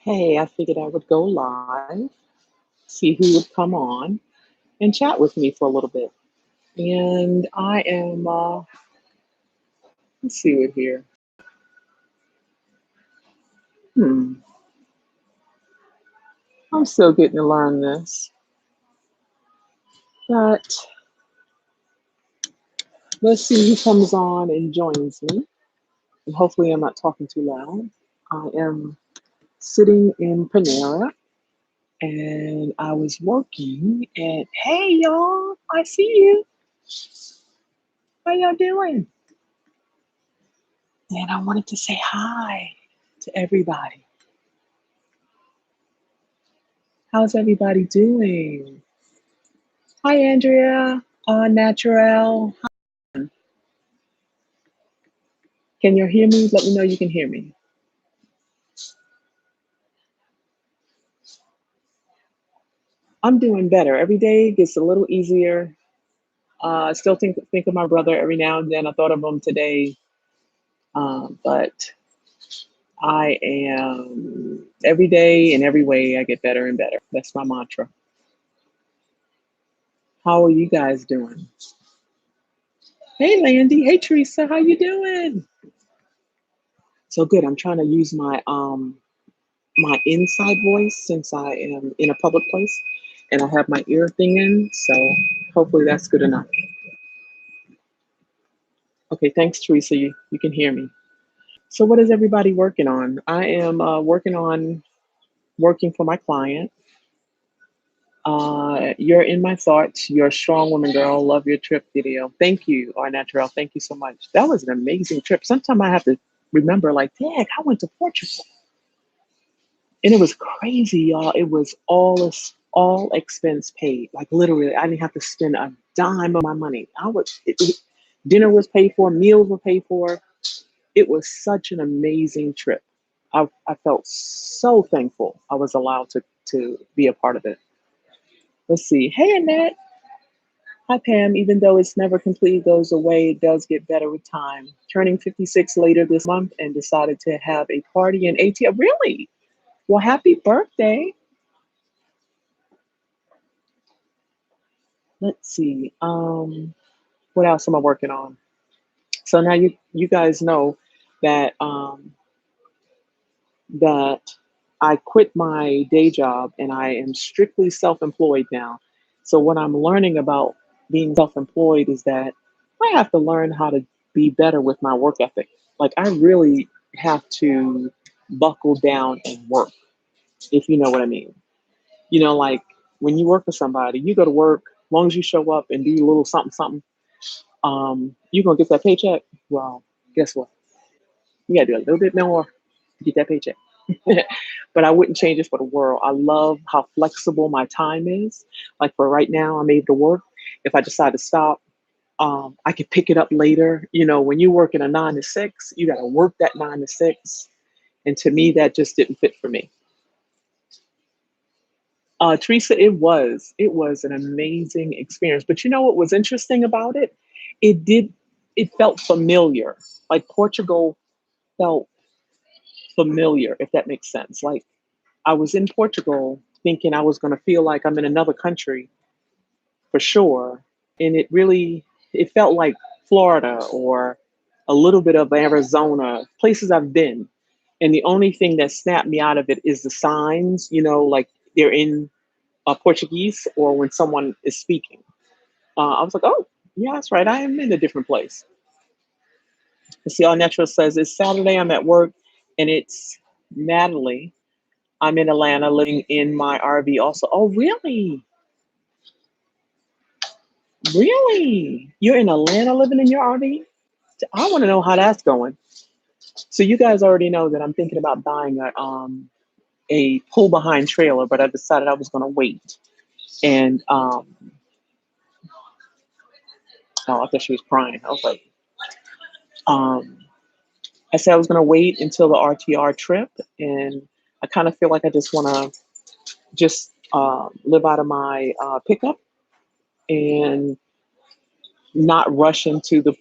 Hey, I figured I would go live, see who would come on and chat with me for a little bit. And I am, let's see what here. Hmm, I'm still getting to learn this, but let's see who comes on and joins me. And hopefully, I'm not talking too loud. I am sitting in Panera and I was working, and hey, y'all, I see you. How y'all doing? And I wanted to say hi to everybody. How's everybody doing? Hi, Andrea. Natural. Can you hear me? Let me know you can hear me. I'm doing better. Every day gets a little easier. I still think of my brother every now and then. I thought of him today, but I am every day in every way I get better and better. That's my mantra. How are you guys doing? Hey, Landy. Hey, Teresa. How you doing? So good. I'm trying to use my inside voice since I am in a public place and I have my ear thing in. So hopefully that's good enough. Okay, thanks, Teresa. You can hear me. So, what is everybody working on? I am working on working for my client. You're in my thoughts. You're a strong woman, girl. Love your trip video. Thank you, R Natural. Thank you so much. That was an amazing trip. Sometimes I have to remember, like, dang, I went to Portugal. And it was crazy, y'all. It was all expense paid. Like literally, I didn't have to spend a dime of my money. Dinner was paid for, meals were paid for. It was such an amazing trip. I felt so thankful I was allowed to be a part of it. Let's see. Hey, Annette. Hi, Pam. Even though it's never completely goes away, it does get better with time. Turning 56 later this month and decided to have a party in ATL. Really? Well, happy birthday. Let's see. What else am I working on? So now you guys know that that I quit my day job and I am strictly self-employed now. So what I'm learning about being self-employed is that I have to learn how to be better with my work ethic. Like I really have to buckle down and work, if you know what I mean. Like when you work for somebody, you go to work, as long as you show up and do a little something, something, you're gonna get that paycheck. Well, guess what? You gotta do a little bit more to get that paycheck. But I wouldn't change it for the world. I love how flexible my time is. Like for right now, I'm able to work. If I decide to stop, I can pick it up later. When you work in a 9 to 6, you got to work that 9 to 6. And to me, that just didn't fit for me. Teresa, it was an amazing experience. But you know what was interesting about it? It did, it felt familiar. Like Portugal felt familiar, if that makes sense. Like I was in Portugal thinking I was going to feel like I'm in another country for sure. And it felt like Florida or a little bit of Arizona, places I've been. And the only thing that snapped me out of it is the signs, like they're in Portuguese or when someone is speaking. I was like, oh, yeah, that's right. I am in a different place. You see, All Natural says it's Saturday. I'm at work, and it's Natalie. I'm in Atlanta, living in my RV. Also, oh, really? Really? You're in Atlanta, living in your RV? I want to know how that's going. So you guys already know that I'm thinking about buying a pull behind trailer, but I decided I was going to wait. And oh, I thought she was crying. I was like, um, I said I was going to wait until the RTR trip, and I kind of feel like I just want to just live out of my pickup and not rush into the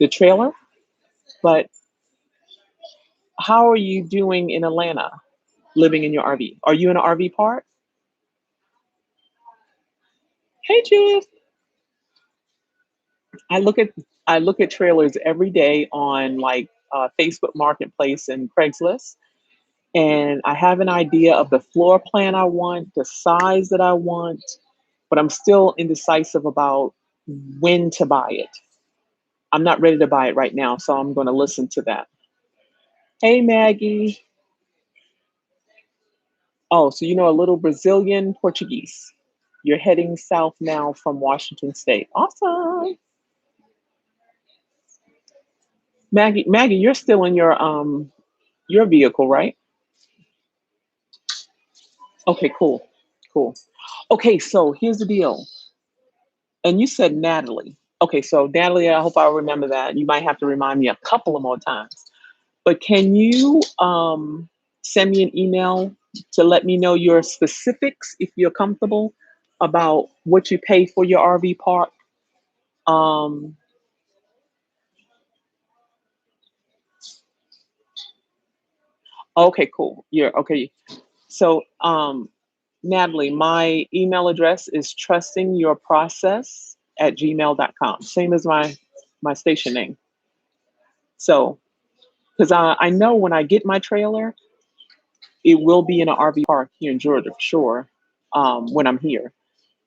trailer. But how are you doing in Atlanta? living in your RV. Are you in an RV park? Hey, Judith. I look at I look at trailers every day on like Facebook Marketplace and Craigslist, and I have an idea of the floor plan I want, the size that I want, but I'm still indecisive about when to buy it. I'm not ready to buy it right now, so I'm going to listen to that. Hey, Maggie. Oh, so you know a little Brazilian Portuguese. You're heading south now from Washington State. Awesome. Maggie, you're still in your vehicle, right? Okay, cool. Cool. Okay, so here's the deal. And you said Natalie. Okay, so Natalie, I hope I remember that. You might have to remind me a couple of more times. But can you send me an email to let me know your specifics if you're comfortable about what you pay for your RV park? Um, okay, cool. Yeah, okay. So, Natalie, my email address is trustingyourprocess@gmail.com. Same as my station name. So, because I know when I get my trailer, it will be in an RV park here in Georgia for sure. When I'm here.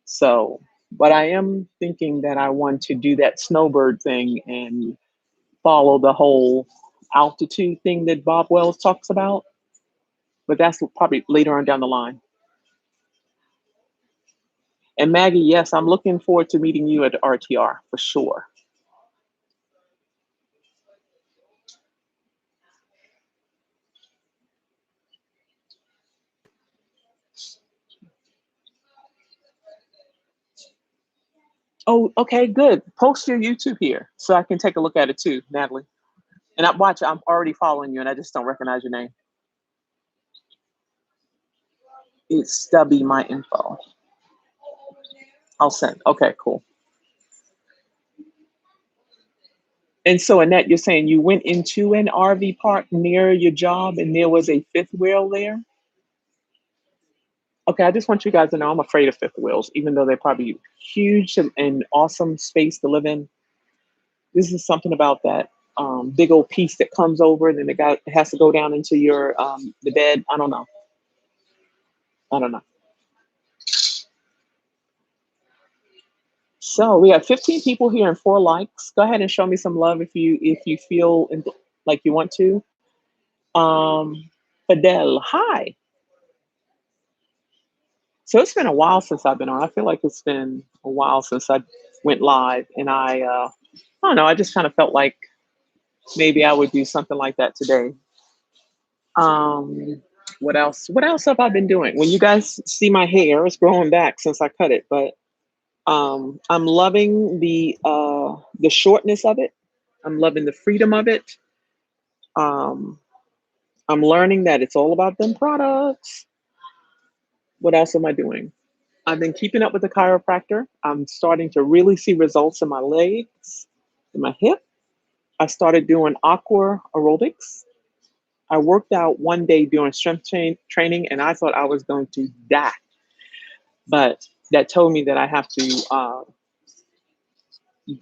So, but I am thinking that I want to do that snowbird thing and follow the whole altitude thing that Bob Wells talks about. But that's probably later on down the line. And Maggie, yes, I'm looking forward to meeting you at RTR for sure. Oh, okay, good. Post your YouTube here so I can take a look at it too, Natalie. And I watch, I'm already following you and I just don't recognize your name. It's Stubby My Info. I'll send. Okay, cool. And so, Annette, you're saying you went into an RV park near your job and there was a fifth wheel there? Okay, I just want you guys to know I'm afraid of fifth wheels, even though they're probably huge and awesome space to live in. This is something about that big old piece that comes over and then it has to go down into your the bed. I don't know. I don't know. So we have 15 people here and 4 likes. Go ahead and show me some love if you feel like you want to. Fidel, hi. So it's been a while since I've been on. I feel like it's been a while since I went live, and I don't know. I just kind of felt like maybe I would do something like that today. Um, what else? What else have I been doing? When you guys see my hair, it's growing back since I cut it, but I'm loving the shortness of it. I'm loving the freedom of it. Um, I'm learning that it's all about them products. What else am I doing? I've been keeping up with the chiropractor. I'm starting to really see results in my legs, in my hip. I started doing aqua aerobics. I worked out one day doing training and I thought I was going to die. But that told me that I have to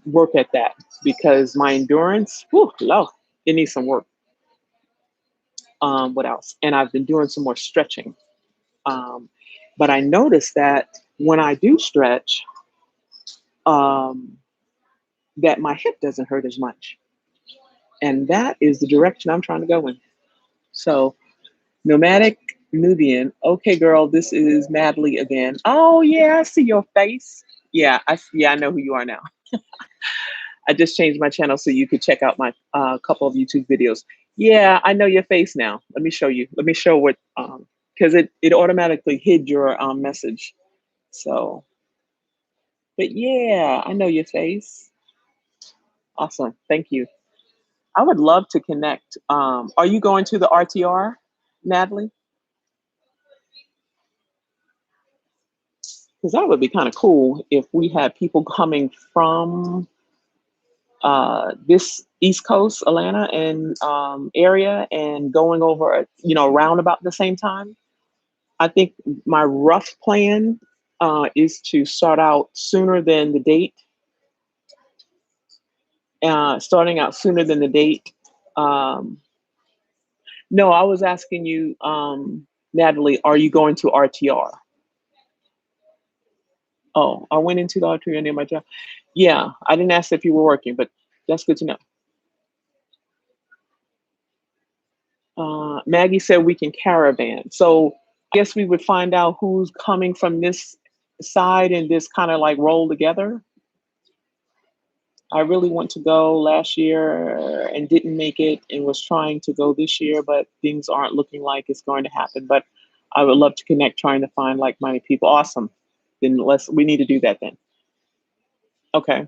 work at that because my endurance, whew, low, it needs some work. What else? And I've been doing some more stretching. Um, but I noticed that when I do stretch, um, that my hip doesn't hurt as much. And that is the direction I'm trying to go in. So, Nomadic Nubian. Okay, girl, this is Natalie again. Oh yeah, I see your face. Yeah, I know who you are now. I just changed my channel so you could check out my couple of YouTube videos. Yeah, I know your face now. Let me show you. Let me show what because it automatically hid your message. So, but yeah, I know your face. Awesome. Thank you. I would love to connect. Are you going to the RTR, Natalie? Because that would be kind of cool if we had people coming from this East Coast, Atlanta, and area, and going over, around about the same time. I think my rough plan is to start out sooner than the date. Starting out sooner than the date. Um, no, I was asking you, Natalie, are you going to RTR? Oh, I went into the RTR near my job. Yeah, I didn't ask if you were working, but that's good to know. Maggie said we can caravan. So I guess we would find out who's coming from this side and this kind of like roll together. I really want to go last year and didn't make it and was trying to go this year, but things aren't looking like it's going to happen. But I would love to connect, trying to find like-minded people. Awesome. Then we need to do that then. Okay.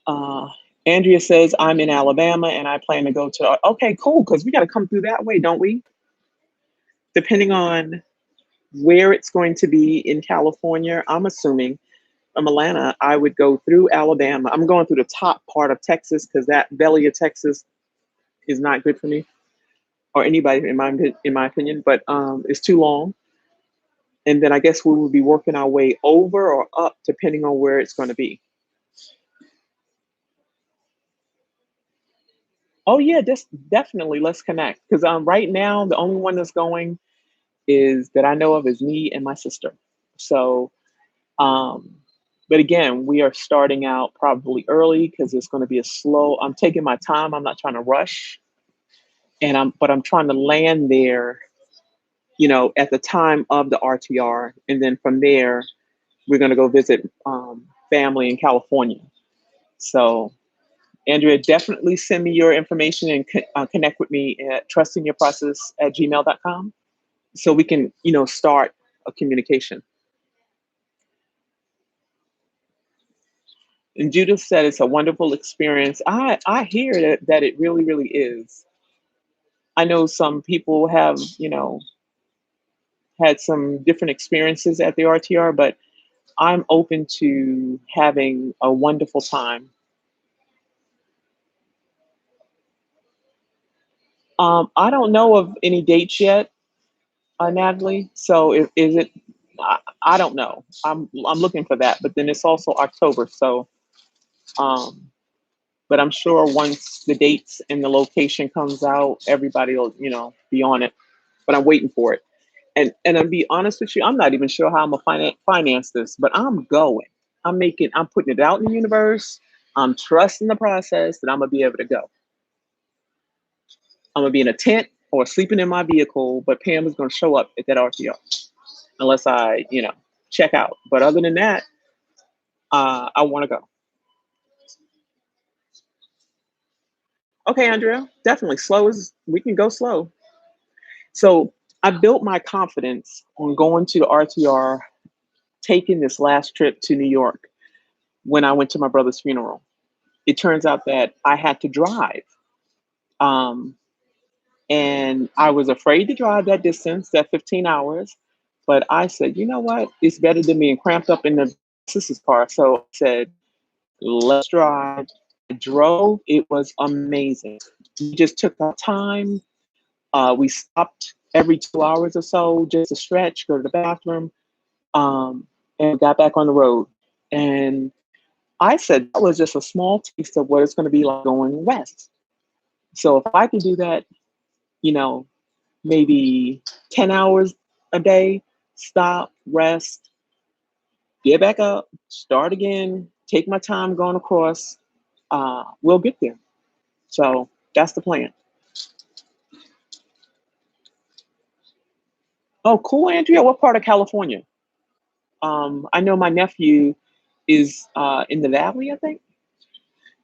Uh, Andrea says, I'm in Alabama and I plan to go to, okay, cool. Cause we got to come through that way, don't we? Depending on where it's going to be in California, I'm assuming from Atlanta, I would go through Alabama. I'm going through the top part of Texas because that belly of Texas is not good for me or anybody in my opinion. But it's too long. And then I guess we will be working our way over or up depending on where it's going to be. Oh yeah, just definitely let's connect because right now the only one that's going is that I know of is me and my sister. So, um, but again, we are starting out probably early because it's going to be a slow. I'm taking my time. I'm not trying to rush, and I'm trying to land there, at the time of the RTR, and then from there we're going to go visit family in California. So, Andrea, definitely send me your information and connect with me at trustingyourprocess@gmail.com so we can, start a communication. And Judith said it's a wonderful experience. I hear that it really, really is. I know some people have, had some different experiences at the RTR, but I'm open to having a wonderful time. I don't know of any dates yet, Natalie. So is it? I don't know. I'm looking for that, but then it's also October. So, um, but I'm sure once the dates and the location comes out, everybody will, be on it. But I'm waiting for it. And I'll be honest with you, I'm not even sure how I'm gonna finance this, but I'm going. I'm putting it out in the universe. I'm trusting the process that I'm gonna be able to go. I'm gonna be in a tent or sleeping in my vehicle, but Pam is gonna show up at that RTO unless I, check out. But other than that, I want to go. Okay, Andrea, definitely. We can go slow. So I built my confidence on going to the RTR, taking this last trip to New York when I went to my brother's funeral. It turns out that I had to drive. Um, and I was afraid to drive that distance, that 15 hours. But I said, you know what? It's better than being cramped up in the sister's car. So I said, let's drive. I drove. It was amazing. We just took our time. We stopped every 2 hours or so just to stretch, go to the bathroom, and got back on the road. And I said that was just a small taste of what it's going to be like going west. So if I can do that, you know, maybe 10 hours a day, stop, rest, get back up, start again, take my time going across, we'll get there. So that's the plan. Oh, cool, Andrea. What part of California? I know my nephew is in the Valley, I think.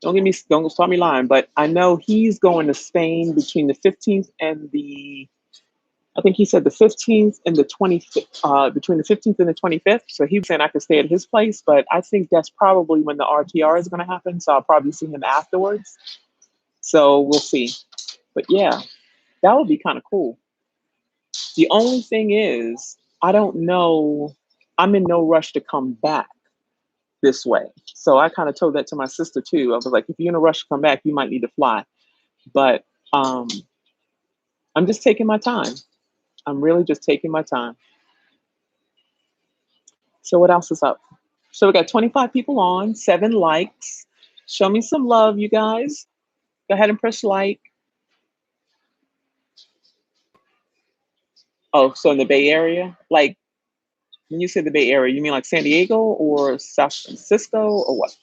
Don't start me lying, but I know he's going to Spain between the 15th and I think he said the 15th and the 25th, between the 15th and the 25th. So he was saying I could stay at his place, but I think that's probably when the RTR is going to happen. So I'll probably see him afterwards. So we'll see. But yeah, that would be kind of cool. The only thing is, I don't know. I'm in no rush to come back. this way. So I kind of told that to my sister too. I was like, if you're in a rush to come back, you might need to fly. But I'm just taking my time. I'm really just taking my time. So what else is up? So we got 25 people on, 7 likes. Show me some love, you guys. Go ahead and press like. Oh, so in the Bay Area? Like when you say the Bay Area, you mean like San Diego or San Francisco or what?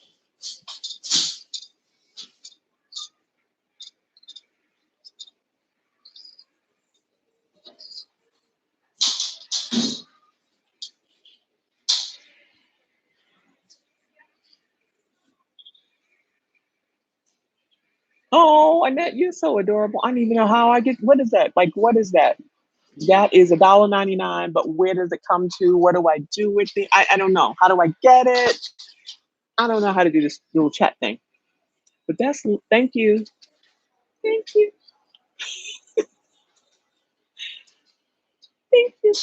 Oh, Annette, you're so adorable. I don't even know how I get. What is that? Like, what is that? That is $1.99. But where does it come to? What do I do with it? I don't know. How do I get it? I don't know how to do this little chat thing. But that's thank you. Thank you. Thank you.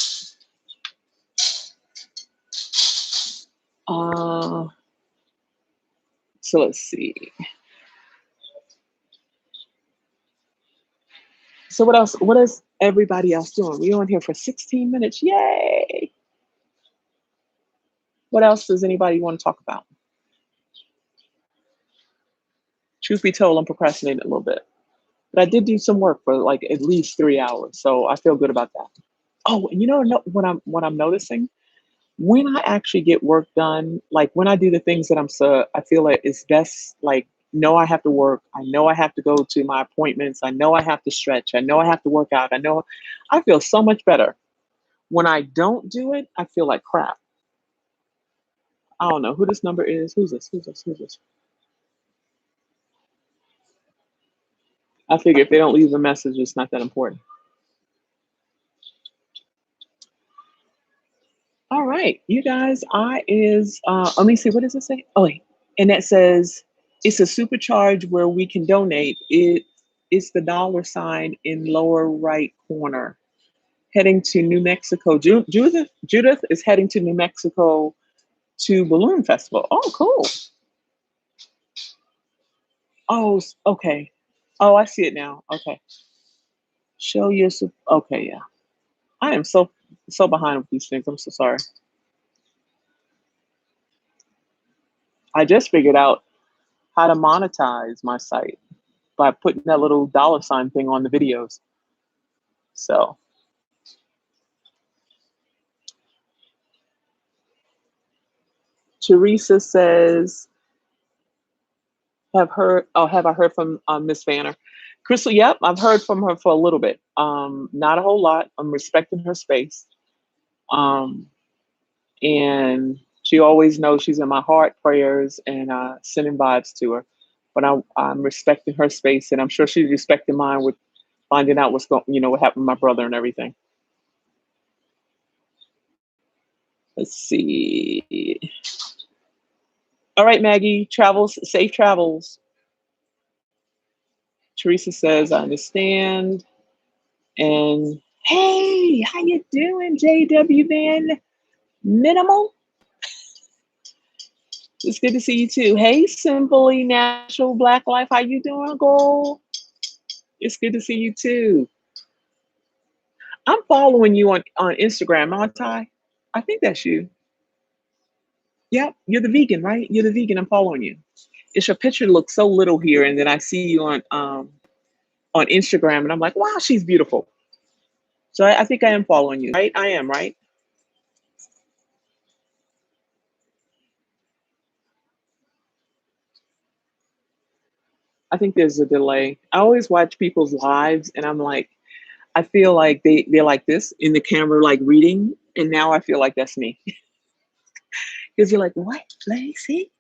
Uh, so let's see. So what else? What is everybody else doing? We on here for 16 minutes. Yay! What else does anybody want to talk about? Truth be told, I'm procrastinating a little bit. But I did do some work for like at least 3 hours. So I feel good about that. Oh, and you know what I'm noticing? When I actually get work done, like when I do the things that I feel like it's best, like, know I have to work. I know I have to go to my appointments. I know I have to stretch. I know I have to work out. I feel so much better. When I don't do it, I feel like crap. I don't know who this number is. Who's this? Who's this? Who's this? I figure if they don't leave a message, it's not that important. All right, you guys, let me see, what does it say? Oh, wait. And that says it's a supercharge where we can donate. It's the $ in lower right corner. Heading to New Mexico. Judith is heading to New Mexico to Balloon Festival. Oh, cool. Oh, okay. Oh, I see it now. Okay. Show your okay, yeah. I am so behind with these things. I'm so sorry. I just figured out how to monetize my site by putting that little $ thing on the videos. So Teresa says, have I heard from Miss Vanner? Crystal, yep, I've heard from her for a little bit. Not a whole lot. I'm respecting her space. Um, and she always knows she's in my heart, prayers, and sending vibes to her. But I'm respecting her space, and I'm sure she's respecting mine with finding out what happened with my brother and everything. Let's see. All right, Maggie, safe travels. Teresa says, I understand. And hey, how you doing, JW Van Minimal? It's good to see you too. Hey, Simply Natural Black Life, how you doing, girl? It's good to see you too. I'm following you on Instagram, aren't I? I think that's you. Yep, you're the vegan, right? You're the vegan. I'm following you. It's your picture looks so little here, and then I see you on Instagram, and I'm like, wow, she's beautiful. So I think I am following you, right? I am, right? I think there's a delay. I always watch people's lives, and I'm like, I feel like they're like this in the camera, like reading, and now I feel like that's me. Because you're like, what? Let me see.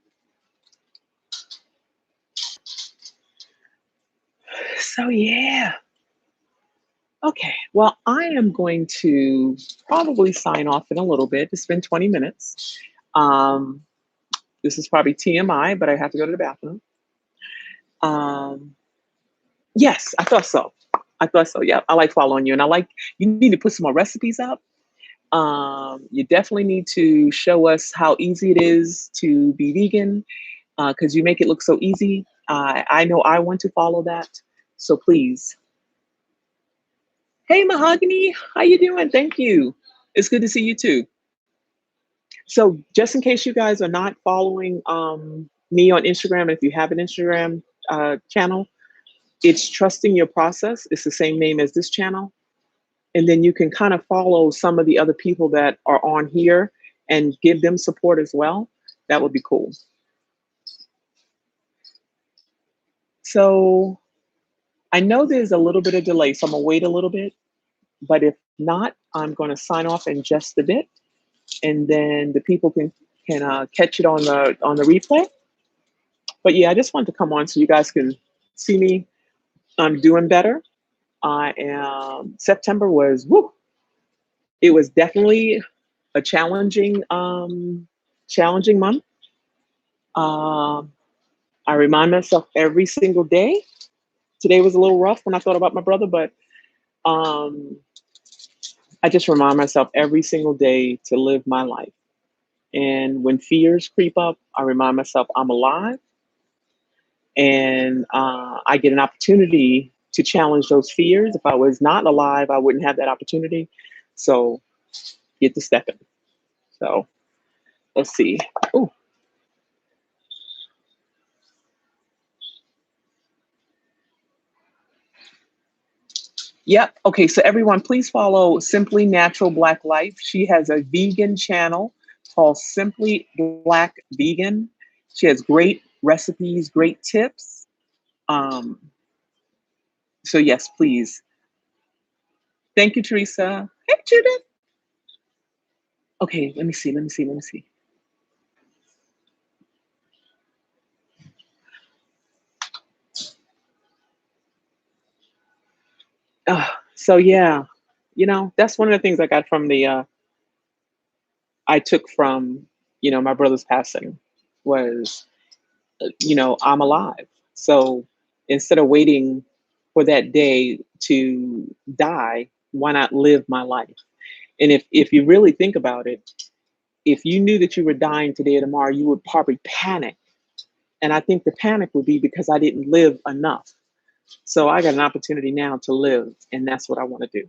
So yeah. Okay. Well, I am going to probably sign off in a little bit. It's been 20 minutes. Um, this is probably TMI, but I have to go to the bathroom. Um, yes, I thought so. I thought so. Yeah, I like following you, and you need to put some more recipes up. You definitely need to show us how easy it is to be vegan because you make it look so easy. I know I want to follow that. So please. Hey, Mahogany, how you doing? Thank you. It's good to see you too. So just in case you guys are not following me on Instagram, if you have an Instagram channel, it's Trusting Your Process. It's the same name as this channel. And then you can kind of follow some of the other people that are on here and give them support as well. That would be cool. So I know there's a little bit of delay, so I'm gonna wait a little bit. But if not, I'm gonna sign off in just a bit, and then the people can catch it on the replay. But yeah, I just wanted to come on so you guys can see me. I'm doing better. I am. September was woo. It was definitely a challenging month. Um, I remind myself every single day. Today was a little rough when I thought about my brother, but um, I just remind myself every single day to live my life. And when fears creep up, I remind myself I'm alive, and I get an opportunity to challenge those fears. If I was not alive, I wouldn't have that opportunity. So get to stepping. So let's see. Oh, yep. Okay. So everyone, please follow Simply Natural Black Life. She has a vegan channel called Simply Black Vegan. She has great recipes, great tips. Um, so yes, please. Thank you, Teresa. Hey, Judith. Okay, let me see. Let me see. Let me see. So yeah, that's one of the things I got from the I took from my brother's passing was I'm alive. So instead of waiting for that day to die, why not live my life? And if you really think about it, if you knew that you were dying today or tomorrow, you would probably panic. And I think the panic would be because I didn't live enough. So I got an opportunity now to live, and that's what I want to do.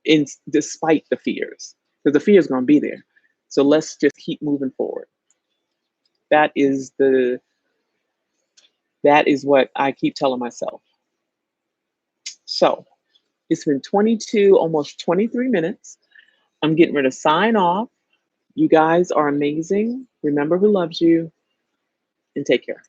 In despite the fears, because the fear is going to be there. So let's just keep moving forward. That is what I keep telling myself. So it's been 22, almost 23 minutes. I'm getting ready to sign off. You guys are amazing. Remember who loves you, and take care.